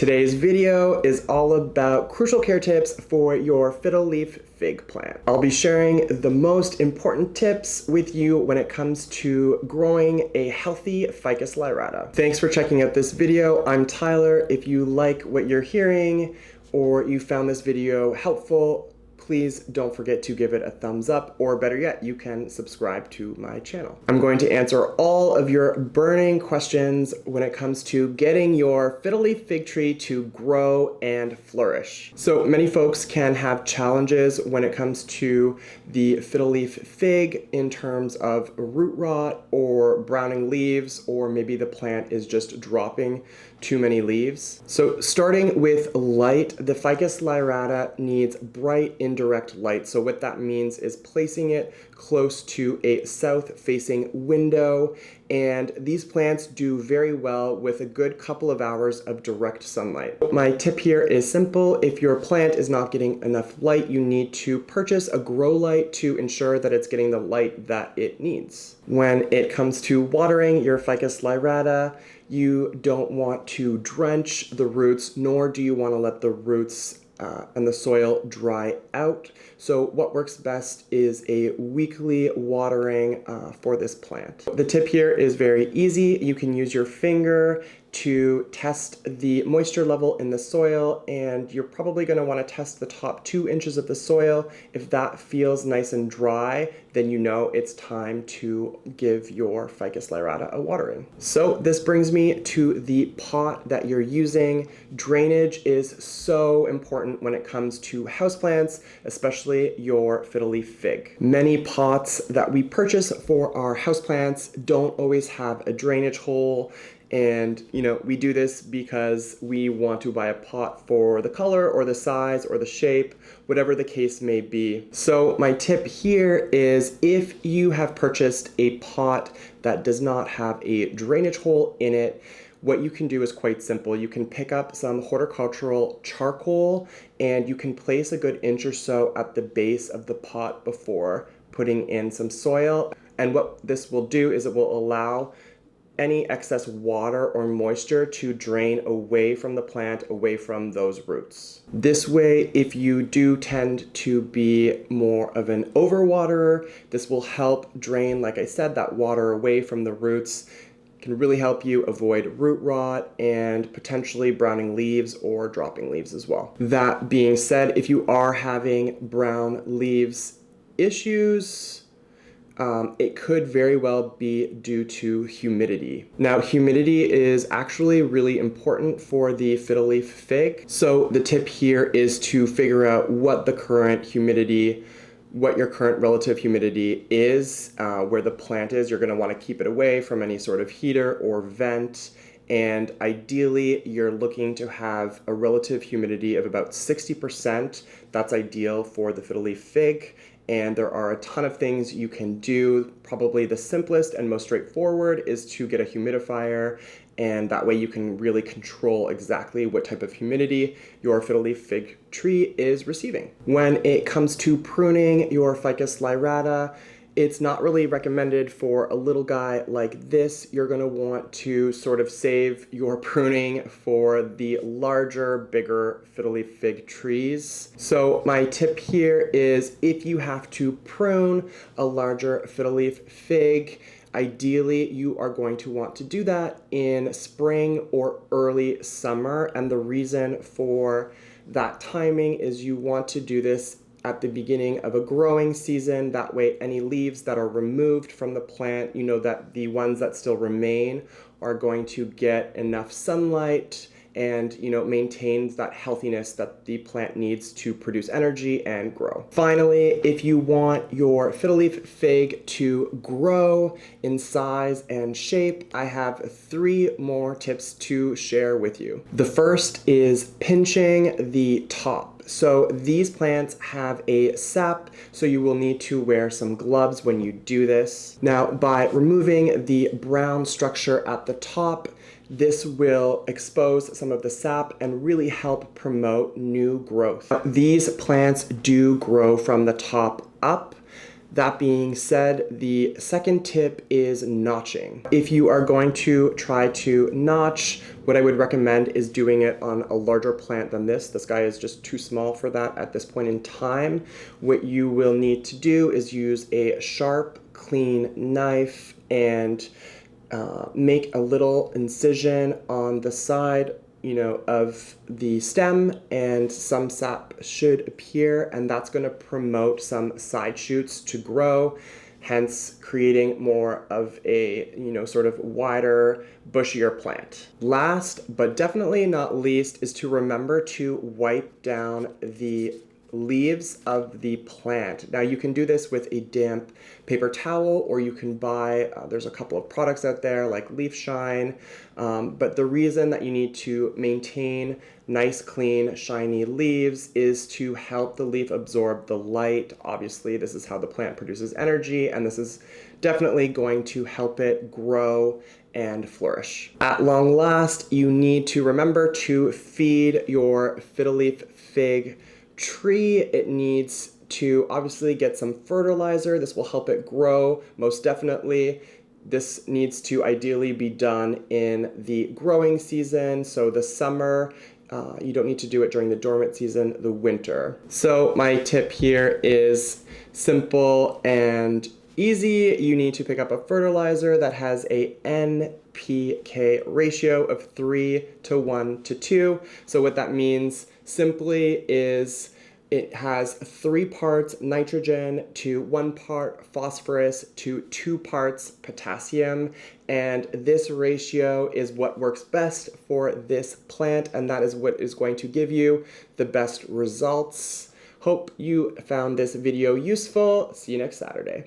Today's video is all about crucial care tips for your fiddle leaf fig plant. I'll be sharing the most important tips with you when it comes to growing a healthy Ficus lyrata. Thanks for checking out this video. I'm Tyler. If you like what you're hearing or you found this video helpful, please don't forget to give it a thumbs up, or better yet, you can subscribe to my channel. I'm going to answer all of your burning questions when it comes to getting your fiddle leaf fig tree to grow and flourish. So many folks can have challenges when it comes to the fiddle leaf fig in terms of root rot or browning leaves, or maybe the plant is just dropping too many leaves. So starting with light, the Ficus lyrata needs bright indirect light. So what that means is placing it close to a south-facing window, and these plants do very well with a good couple of hours of direct sunlight. My tip here is simple. If your plant is not getting enough light, you need to purchase a grow light to ensure that it's getting the light that it needs. When it comes to watering your Ficus lyrata, you don't want to drench the roots, nor do you want to let the roots and the soil dry out. So what works best is a weekly watering for this plant. The tip here is very easy. You can use your finger to test the moisture level in the soil, and you're probably going to want to test the top 2 inches of the soil. If that feels nice and dry, then you know it's time to give your Ficus lyrata a watering. So this brings me to the pot that you're using. Drainage is so important when it comes to houseplants, especially your fiddle leaf fig. Many pots that we purchase for our houseplants don't always have a drainage hole. And, we do this because we want to buy a pot for the color or the size or the shape, whatever the case may be. So my tip here is, if you have purchased a pot that does not have a drainage hole in it, what you can do is quite simple. You can pick up some horticultural charcoal, and you can place a good inch or so at the base of the pot before putting in some soil. And what this will do is it will allow any excess water or moisture to drain away from the plant, away from those roots. This way, if you do tend to be more of an overwaterer, this will help drain, like I said, that water away from the roots. Can really help you avoid root rot and potentially browning leaves or dropping leaves as well. That being said, if you are having brown leaves issues, it could very well be due to humidity. Now, humidity is actually really important for the fiddle leaf fig. So the tip here is to figure out what your current relative humidity is, where the plant is. You're going to want to keep it away from any sort of heater or vent. And ideally, you're looking to have a relative humidity of about 60%. That's ideal for the fiddle leaf fig. And there are a ton of things you can do. Probably the simplest and most straightforward is to get a humidifier, and that way you can really control exactly what type of humidity your fiddle leaf fig tree is receiving. When it comes to pruning your Ficus lyrata, it's not really recommended for a little guy like this. You're going to want to sort of save your pruning for the larger, bigger fiddle leaf fig trees. So my tip here is, if you have to prune a larger fiddle leaf fig, ideally you are going to want to do that in spring or early summer. And the reason for that timing is you want to do this at the beginning of a growing season. That way, any leaves that are removed from the plant, you know that the ones that still remain are going to get enough sunlight and maintains that healthiness that the plant needs to produce energy and grow. Finally, if you want your fiddle leaf fig to grow in size and shape, I have 3 more tips to share with you. The first is pinching the top. So these plants have a sap, so you will need to wear some gloves when you do this. Now, by removing the brown structure at the top, this will expose some of the sap and really help promote new growth. These plants do grow from the top up. That being said, the second tip is notching. If you are going to try to notch, what I would recommend is doing it on a larger plant than this. This guy is just too small for that at this point in time. What you will need to do is use a sharp, clean knife and make a little incision on the side, of the stem, and some sap should appear, and that's going to promote some side shoots to grow, hence creating more of a, sort of wider, bushier plant. Last, but definitely not least, is to remember to wipe down the leaves of the plant. Now you can do this with a damp paper towel, or you can buy, there's a couple of products out there like Leaf Shine, but the reason that you need to maintain nice, clean, shiny leaves is to help the leaf absorb the light. Obviously, this is how the plant produces energy, and this is definitely going to help it grow and flourish. At long last, you need to remember to feed your fiddle leaf fig tree. It needs to obviously get some fertilizer. This will help it grow, most definitely. This needs to ideally be done in the growing season, so the summer. You don't need to do it during the dormant season, the winter. So my tip here is simple and easy. You need to pick up a fertilizer that has a NPK ratio of 3:1:2. So what that means simply is it has 3 parts nitrogen to 1 part phosphorus to 2 parts potassium, and this ratio is what works best for this plant, and that is what is going to give you the best results. Hope you found this video useful. See you next Saturday.